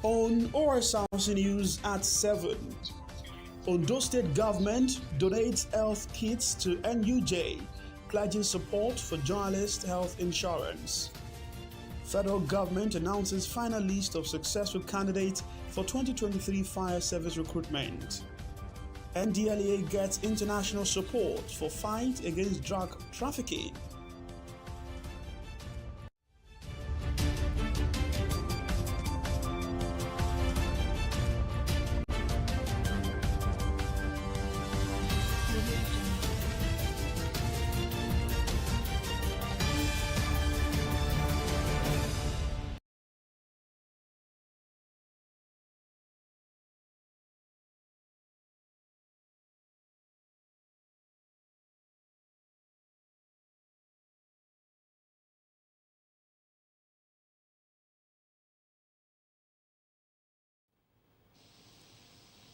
On Osrc News at 7, Ondo State Government donates health kits to NUJ, pledging support for journalist health insurance. Federal government announces final list of successful candidates for 2023 fire service recruitment. NDLEA gets international support for fight against drug trafficking.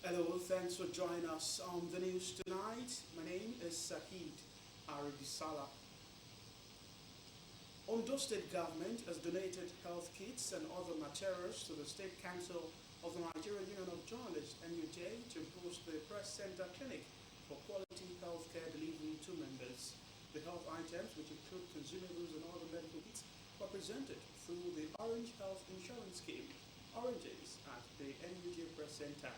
Hello, thanks for joining us on the news tonight. My name is Sahid Arabisala. Ondo State Government has donated health kits and other materials to the State Council of the Nigerian Union of Journalists (NUJ) to boost the press center clinic for quality healthcare delivery to members. The health items, which include consumables and other medical kits, were presented through the Orange Health Insurance Scheme, Oranges, at the NUJ Press Center.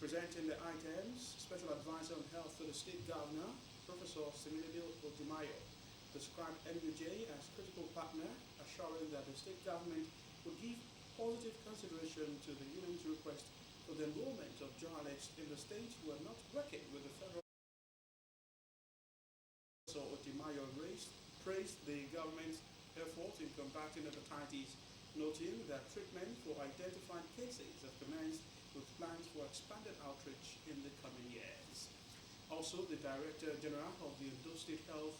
Presenting the items, Special Advisor on Health to the State Governor, Professor Similio Odimayo, described NUJ as critical partner, assuring that the state government would give positive consideration to the union's request for the enrollment of journalists in the state who are not working with the federal. Professor Odimayo praised the government's efforts in combating hepatitis, noting that treatment for identified cases have commenced with plans for expanded outreach in the coming years. Also, the Director General of the Ondo State Health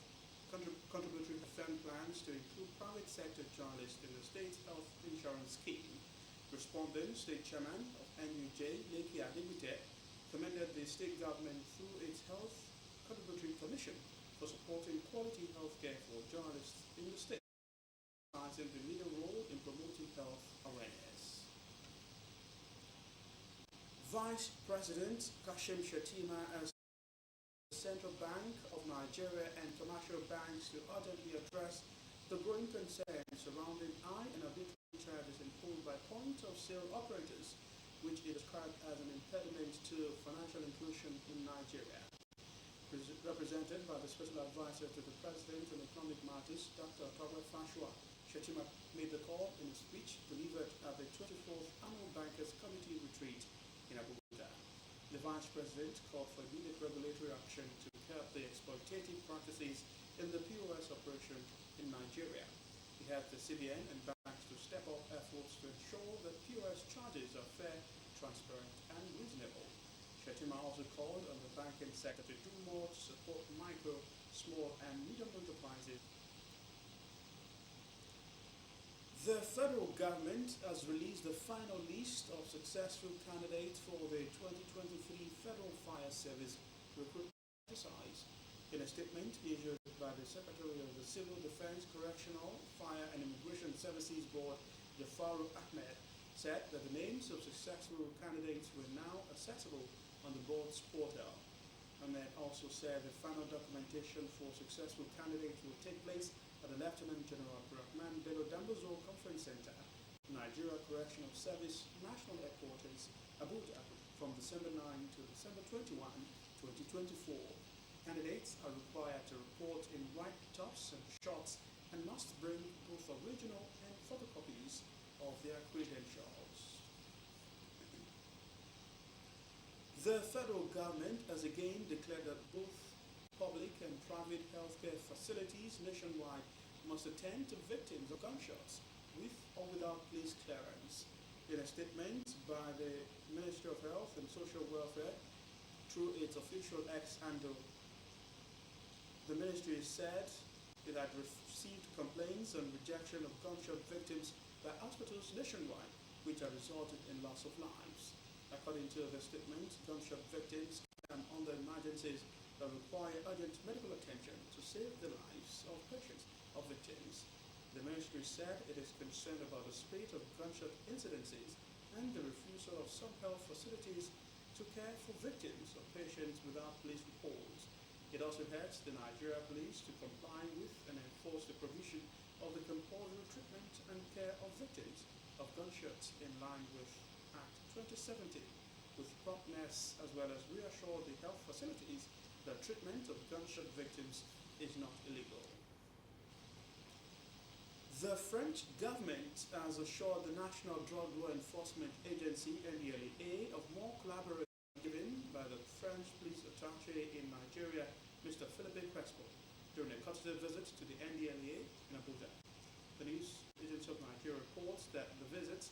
Contributory Fund plans to include private sector journalists in the state's health insurance scheme. Responding, State Chairman of NUJ, Leki Adibite, commended the state government through its Health Contributory Commission for supporting quality health care for journalists in the state, emphasizing the leading role in promoting health awareness. Vice President Kashim Shettima has the Central Bank of Nigeria and commercial banks to urgently address the growing concerns surrounding high and arbitrary charges imposed by point-of-sale operators, which is described as an impediment to financial inclusion in Nigeria. Represented by the Special Advisor to the President on Economic Matters, Dr. Robert Fashua, Shettima made the call in a speech delivered at the 24th Annual Bankers Committee retreat in Abuja. The Vice President called for immediate regulatory action to curb the exploitative practices in the POS operation in Nigeria. He helped the CBN and banks to step up efforts to ensure that POS charges are fair, transparent, and reasonable. Shettima also called on the banking sector to do more to support micro, small, and medium enterprises. The federal government has released the final list of successful candidates for the 2023 Federal Fire Service recruitment exercise. In a statement issued by the Secretary of the Civil Defense, Correctional, Fire and Immigration Services Board, Jafaru Ahmed, said that the names of successful candidates were now accessible on the board's portal. Ahmed also said the final documentation for successful candidates will take place at the Lieutenant General Rahman Bello Dambozo Conference Center, Nigeria Correctional Service National Headquarters, Abuja, from December 9 to December 21, 2024. Candidates are required to report in write-ups and shots and must bring both original and photocopies of their credentials. The federal government has again declared that both public and private healthcare facilities nationwide must attend to victims of gunshots with or without police clearance. In a statement by the Ministry of Health and Social Welfare through its official X handle, the ministry said it had received complaints and rejection of gunshot victims by hospitals nationwide, which have resulted in loss of lives. According to the statement, gunshot victims come under emergencies that require urgent medical attention to save the lives of patients or victims. The ministry said it is concerned about the spate of gunshot incidences and the refusal of some health facilities to care for victims or patients without police reports. It also urged the Nigeria police to comply with and enforce the provision of the compulsory treatment and care of victims of gunshots in line with Act 2070 with promptness, as well as reassure the health facilities that treatment of gunshot victims is not illegal. The French government has assured the National Drug Law Enforcement Agency (NDLEA) of more collaboration given by the French police attaché in Nigeria, Mr. Philippe Crespo, during a courtesy visit to the NDLEA in Abuja. The news agency of Nigeria reports that the visit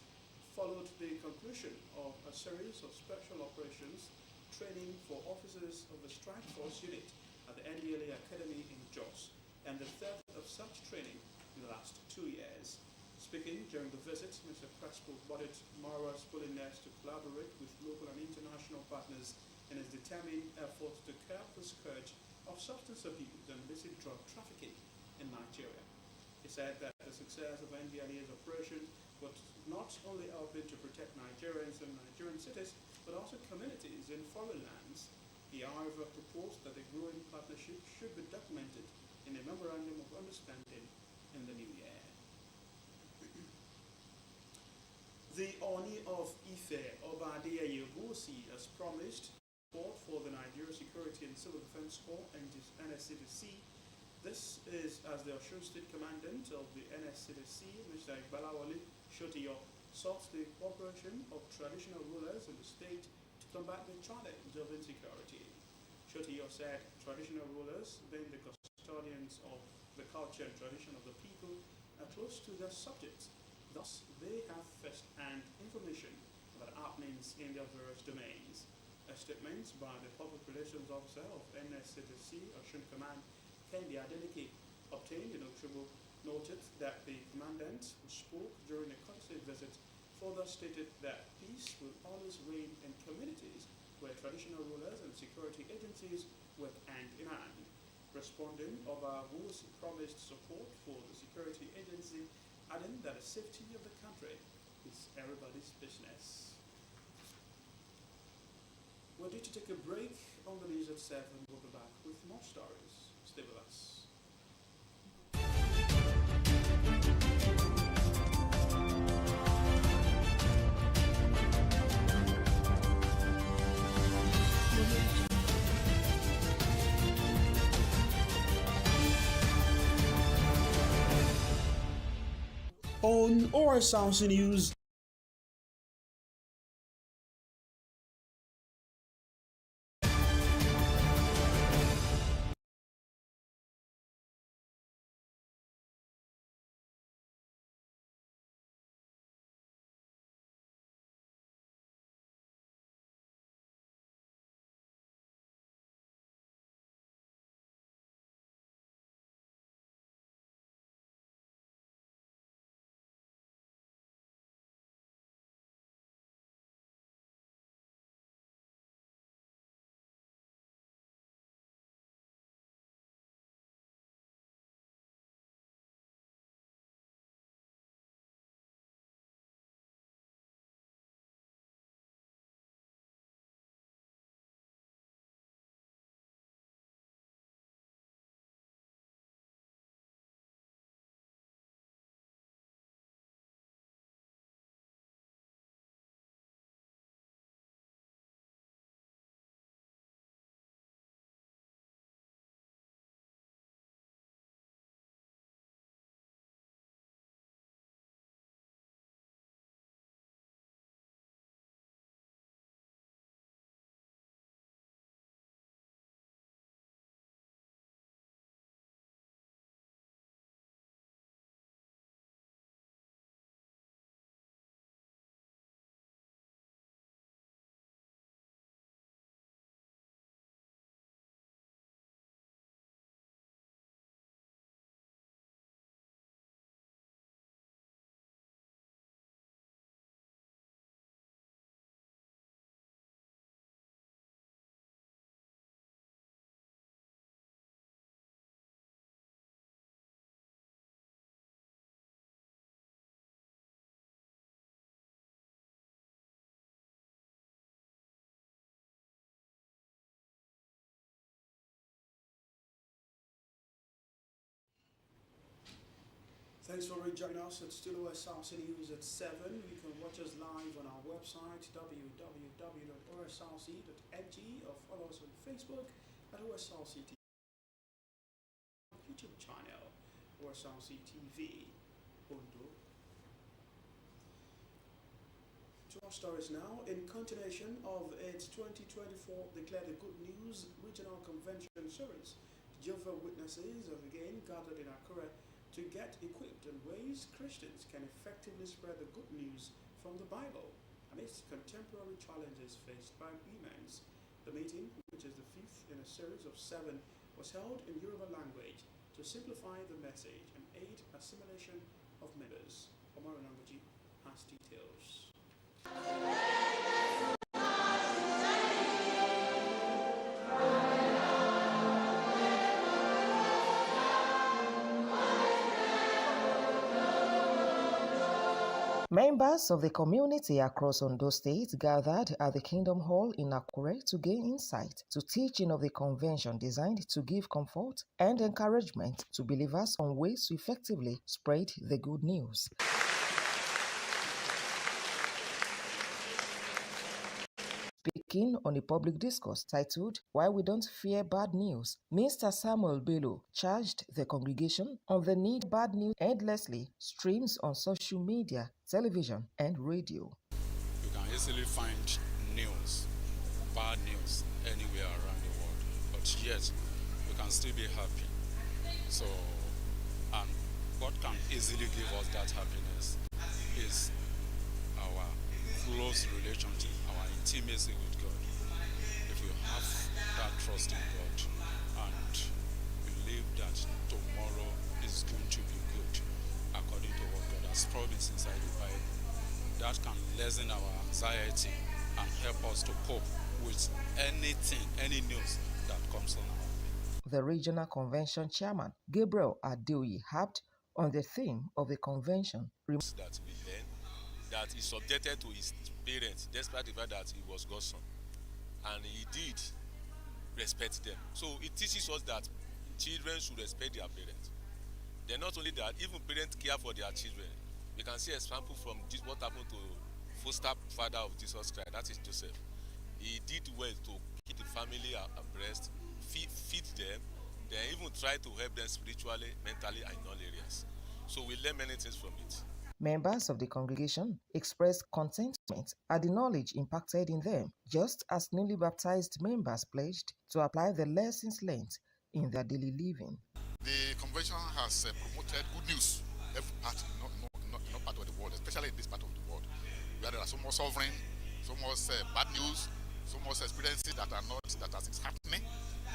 followed the conclusion of a series of special operations training for officers of the Strike Force Unit at the NDLEA Academy in Jos, and the third of such training in the last 2 years. Speaking during the visit, Mr. Crespo lauded Mara's willingness to collaborate with local and international partners in his determined efforts to curb the scourge of substance abuse and illicit drug trafficking in Nigeria. He said that the success of NDLEA's operation was not only helping to protect Nigerians and Nigerian cities, but also communities in foreign lands. He, however, proposed that the growing partnership should be documented in a memorandum of understanding in the new year. The Oni of Ife, Obadiah Yegusi, has promised support for the Nigeria Security and Civil Defense Corps and the NSCDC. This is as the Osrc State Commandant of the NSCDC, Mr. Igbalawale Shotiyo, sought the cooperation of traditional rulers in the state to combat the challenge of insecurity. Shotiyo said traditional rulers, being the custodians of the culture and tradition of the people, are close to their subjects. Thus, they have first-hand information about happenings in their various domains. A statement by the Public Relations Officer of NSCDC, Osun Command, Kendi Adenike, obtained in October, noted that the Commandant, who spoke during a courtesy visit, further stated that peace will always reign in communities where traditional rulers and security agencies work hand in hand. Responding, Oba Wusi promised support for the security agency, adding that the safety of the country is everybody's business. We're due to take a break on the news at 7. We'll be back with more stories. Stay with us. On Osrc News, Thanks for joining us. It's still Osrc News at 7. You can watch us live on our website www.osrc.ng or follow us on Facebook at Osrc TV, YouTube channel Osrc TV Ondo. To our stories now. In continuation of its 2024 Declare the Good News Regional Convention series, Jehovah's Witnesses have again gathered in Accra to get equipped in ways Christians can effectively spread the good news from the Bible amidst contemporary challenges faced by humans. The meeting, which is the fifth in a series of 7, was held in Yoruba language to simplify the message and aid assimilation of members. Omar Nambuji has details. Members of the community across Ondo State gathered at the Kingdom Hall in Akure to gain insight to teaching of the convention designed to give comfort and encouragement to believers on ways to effectively spread the good news. Speaking on a public discourse titled Why We Don't Fear Bad News, Mr. Samuel Bello charged the congregation on the need bad news endlessly streams on social media, television, and radio. You can easily find news, bad news, anywhere around the world, but yet you can still be happy. So, and what can easily give us that happiness is our close relationship, our intimacy with God. If you have that trust in God and believe that tomorrow is going to be good according to what God has promised inside the Bible, that can lessen our anxiety and help us to cope with anything, any news that comes on our way. The regional convention chairman, Gabriel Adeoye, harped on the theme of the convention. That we learn that he subjected to his parents, despite the fact that he was God's son, and he did respect them. So it teaches us that children should respect their parents. Then not only that, even parents care for their children. We can see example from what happened to foster father of Jesus Christ, that is Joseph. He did well to keep the family abreast, feed them, then even try to help them spiritually, mentally, and in all areas. So we learn many things from it. Members of the congregation expressed contentment at the knowledge impacted in them, just as newly baptized members pledged to apply the lessons learned in their daily living. The convention has promoted good news every part, not part of the world, especially in this part of the world, where there are so much suffering, so much bad news, so much experiences that is happening.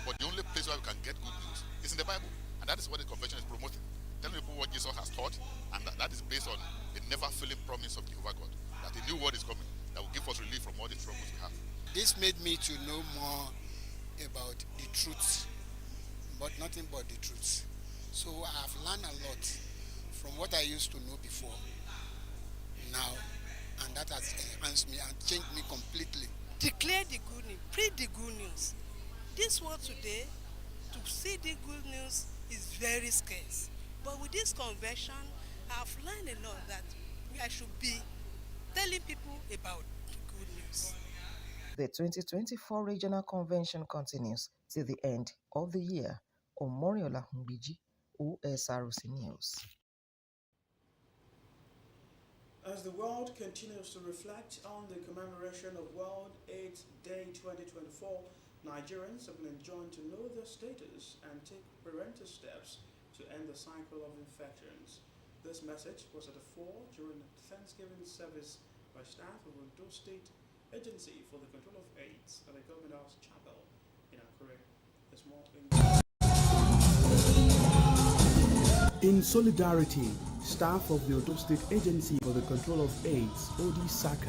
But the only place where we can get good news is in the Bible, and that is what the convention is promoting. Telling people what Jesus has taught, and that is based on the never-failing promise of Jehovah God, that a new word is coming that will give us relief from all the troubles we have. This made me to know more about the truth, but nothing but the truth. So I have learned a lot from what I used to know before now, and that has enhanced me and changed me completely. Declare the good news, preach the good news. This world today, to see the good news is very scarce. But with this convention, I've learned a lot that I should be telling people about the good news. The 2024 regional convention continues till the end of the year. Omoriola Humbiji, Osrc News. As the world continues to reflect on the commemoration of World AIDS Day 2024, Nigerians have been enjoined to know their status and take preventive steps to end the cycle of infections. This message was at the fore during a Thanksgiving service by staff of Ondo State Agency for the Control of AIDS at the Government House Chapel in Akure. There's more in solidarity, staff of the Ondo State Agency for the Control of AIDS, Osrc,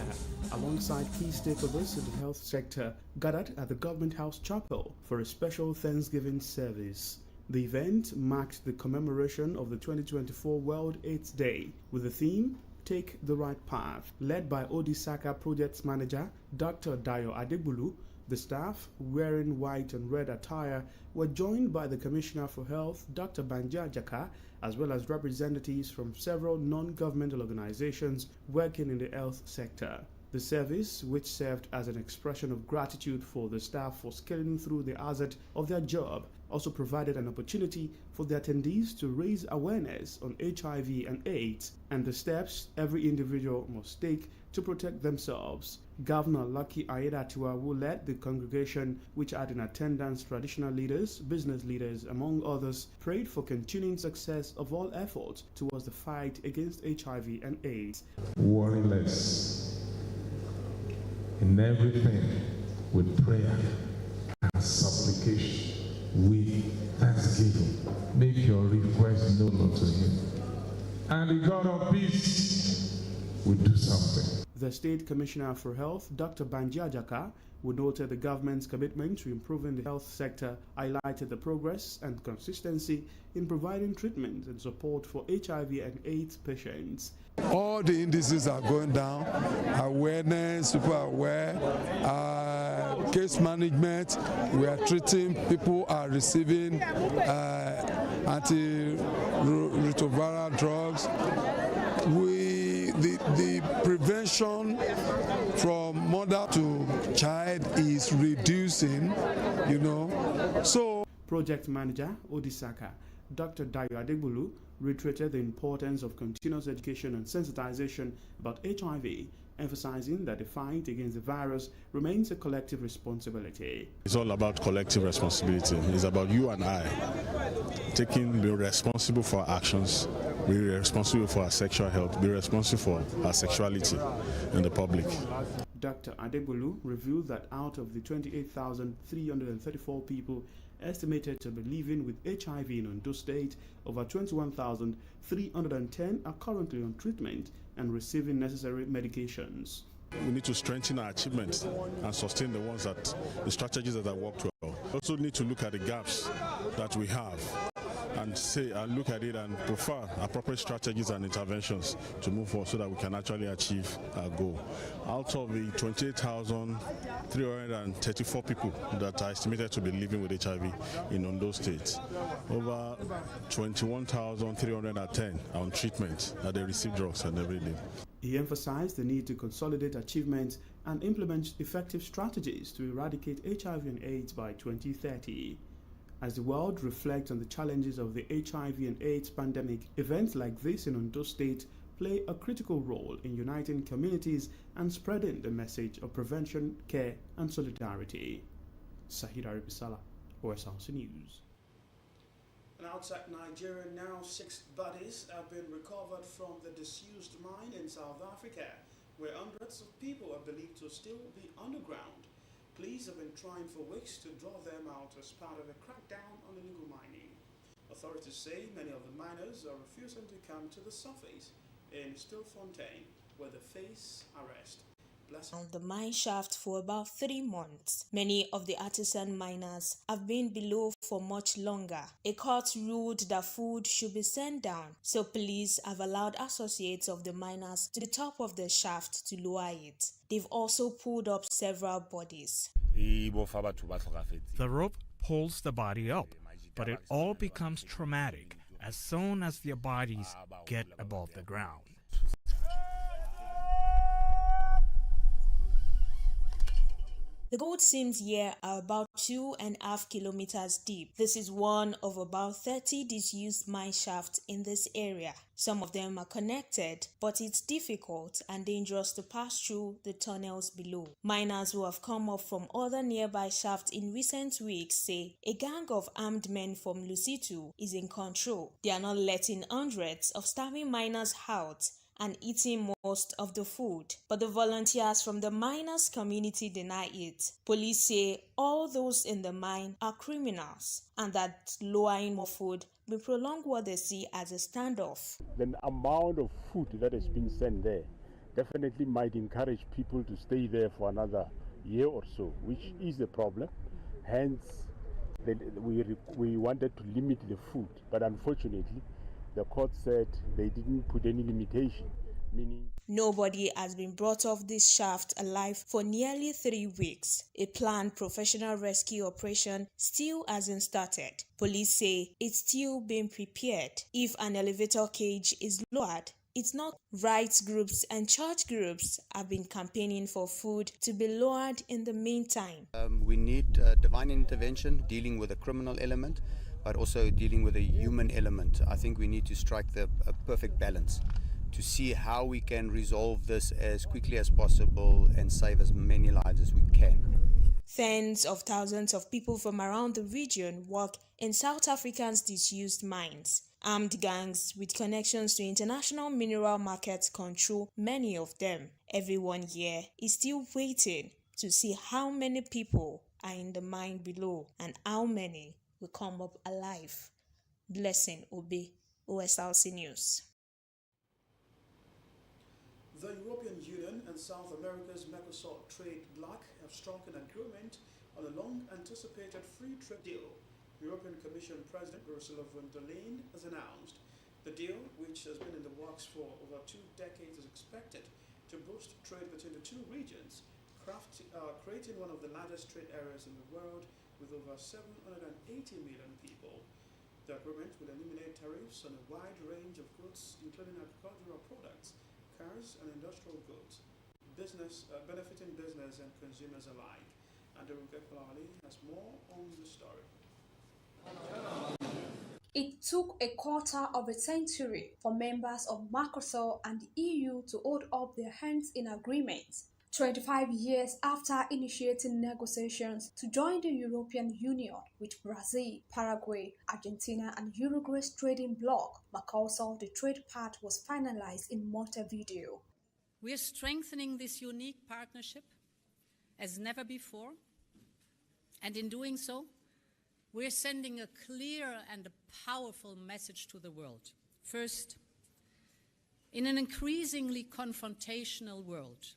alongside key stakeholders in the health sector, gathered at the Government House Chapel for a special Thanksgiving service. The event marked the commemoration of the 2024 World AIDS Day with the theme, Take the Right Path, led by Osrc Project Manager Dr. Dayo Adegbulu. The staff, wearing white and red attire, were joined by the Commissioner for Health, Dr. Banja Jaka, as well as representatives from several non-governmental organizations working in the health sector. The service, which served as an expression of gratitude for the staff for scaling through the hazard of their job, also provided an opportunity for the attendees to raise awareness on HIV and AIDS and the steps every individual must take to protect themselves. Governor Lucky Aiyedatiwa, who led the congregation, which had in attendance traditional leaders, business leaders, among others, prayed for continuing success of all efforts towards the fight against HIV and AIDS. Worry less in everything with prayer and supplication, with thanksgiving. Make your request known unto him, and the God of peace will do something. The State Commissioner for Health, Dr. Banja Jaka, who noted the government's commitment to improving the health sector, highlighted the progress and consistency in providing treatment and support for HIV and AIDS patients. All the indices are going down, awareness, people are aware, case management, we are treating, people are receiving antiretroviral drugs. The prevention from mother to child is reducing, so. Project Manager Odisaka, Dr. Dayo Adegbulu, reiterated the importance of continuous education and sensitization about HIV, emphasizing that the fight against the virus remains a collective responsibility. It's all about collective responsibility. It's about you and I being responsible for our actions, be responsible for our sexual health, be responsible for our sexuality in the public. Dr. Adegbulu revealed that out of the 28,334 people estimated to be living with HIV in Ondo State, over 21,310 are currently on treatment and receiving necessary medications. We need to strengthen our achievements and sustain the strategies that have worked well. We also need to look at the gaps that we have and look at it and prefer appropriate strategies and interventions to move forward so that we can actually achieve our goal. Out of the 28,334 people that are estimated to be living with HIV in Ondo State, over 21,310 are on treatment and they receive drugs and everything. He emphasized the need to consolidate achievements and implement effective strategies to eradicate HIV and AIDS by 2030. As the world reflects on the challenges of the HIV and AIDS pandemic, events like this in Ondo State play a critical role in uniting communities and spreading the message of prevention, care, and solidarity. Sahid Aribisala, Osrc News. And outside Nigeria, now 6 bodies have been recovered from the disused mine in South Africa, where hundreds of people are believed to still be underground. Police have been trying for weeks to draw them out as part of a crackdown on illegal mining. Authorities say many of the miners are refusing to come to the surface in Stilfontein, where they face arrest. On the mine shaft for about 3 months. Many of the artisan miners have been below for much longer. A court ruled that food should be sent down, so police have allowed associates of the miners to the top of the shaft to lower it. They've also pulled up several bodies. The rope pulls the body up, but it all becomes traumatic as soon as their bodies get above the ground. The gold seams here are about 2.5 kilometers deep. This is one of about 30 disused mine shafts in this area. Some of them are connected, but it's difficult and dangerous to pass through the tunnels below. Miners who have come up from other nearby shafts in recent weeks say a gang of armed men from Lusitu is in control. They are not letting hundreds of starving miners out and eating most of the food. But the volunteers from the miners' community deny it. Police say all those in the mine are criminals and that lowering more food will prolong what they see as a standoff. The amount of food that has been sent there definitely might encourage people to stay there for another year or so, which is a problem. Hence, we wanted to limit the food, but unfortunately, the court said they didn't put any limitation meaning Nobody has been brought off this shaft alive for nearly 3 weeks. A planned professional rescue operation still hasn't started. Police say it's still being prepared. If an elevator cage is lowered, it's not. Rights groups and church groups have been campaigning for food to be lowered in the meantime. We need divine intervention, dealing with a criminal element, but also dealing with a human element. I think we need to strike a perfect balance to see how we can resolve this as quickly as possible and save as many lives as we can. Tens of thousands of people from around the region work in South Africa's disused mines. Armed gangs with connections to international mineral markets control many of them. Everyone here is still waiting to see how many people are in the mine below and how many will come up alive. Blessing Obe, Osrc News. The European Union and South America's Mercosur trade bloc have struck an agreement on a long-anticipated free trade deal. European Commission President Ursula von der Leyen has announced. The deal, which has been in the works for over 2 decades, is expected to boost trade between the two regions, creating one of the largest trade areas in the world with over 780 million people. The agreement will eliminate tariffs on a wide range of goods, including agricultural products, cars and industrial goods, benefiting business and consumers alike. And Osrc has more on the story. It took a quarter of a century for members of Mercosur and the EU to hold up their hands in agreements. 25 years after initiating negotiations to join the European Union with Brazil, Paraguay, Argentina and Uruguay's trading bloc, Mercosur, the trade pact was finalized in Montevideo. We are strengthening this unique partnership as never before, and in doing so, we are sending a clear and a powerful message to the world. First, in an increasingly confrontational world,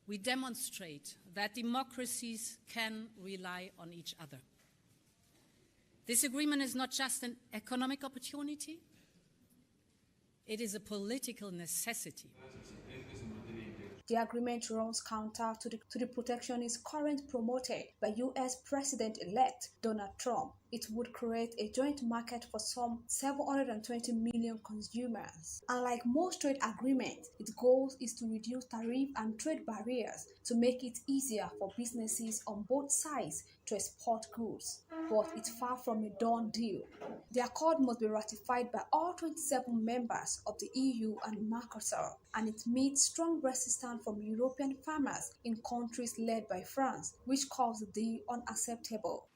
we demonstrate that democracies can rely on each other. This agreement is not just an economic opportunity, it is a political necessity. The agreement runs counter to the protectionist current promoted by US President-elect Donald Trump. It would create a joint market for some 720 million consumers. Unlike most trade agreements, its goal is to reduce tariff and trade barriers to make it easier for businesses on both sides to export goods. But it's far from a done deal. The accord must be ratified by all 27 members of the EU and Mercosur, and it meets strong resistance from European farmers in countries led by France, which calls the deal unacceptable.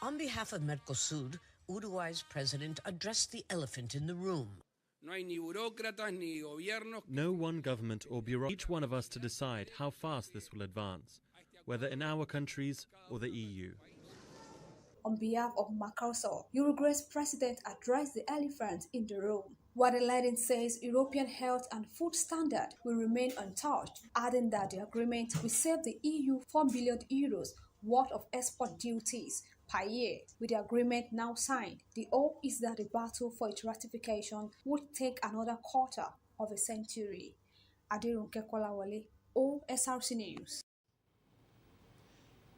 On behalf of Mercosur, Uruguay's president addressed the elephant in the room. No one government or bureau, each one of us to decide how fast this will advance, whether in our countries or the EU. On behalf of Mercosur, Uruguay's president addressed the elephant in the room. What the legend says European health and food standards will remain untouched, adding that the agreement will save the EU €4 billion worth of export duties per year. With the agreement now signed, the hope is that the battle for its ratification would take another quarter of a century. Adirunke Kolawole, Osrc News.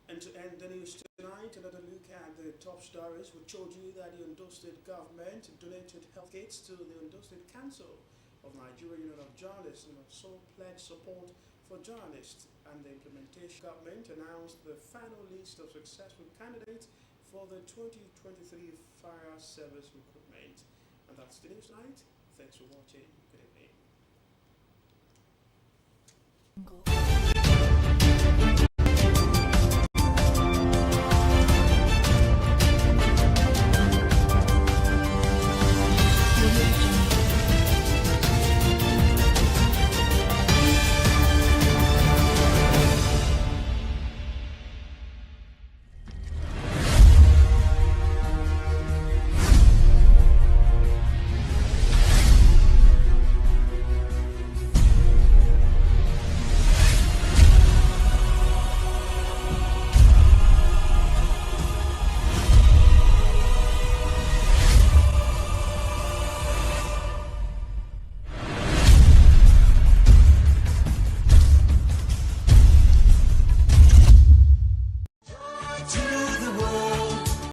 And to end the news tonight, another look at the top stories. We told you that the Ondo State government donated health kits to the Ondo State Council of Nigeria Union of Journalists and also pledged support for journalists. And the implementation government announced the final list of successful candidates for the 2023 fire service recruitment. And that's the news tonight. Thanks for watching. Good evening.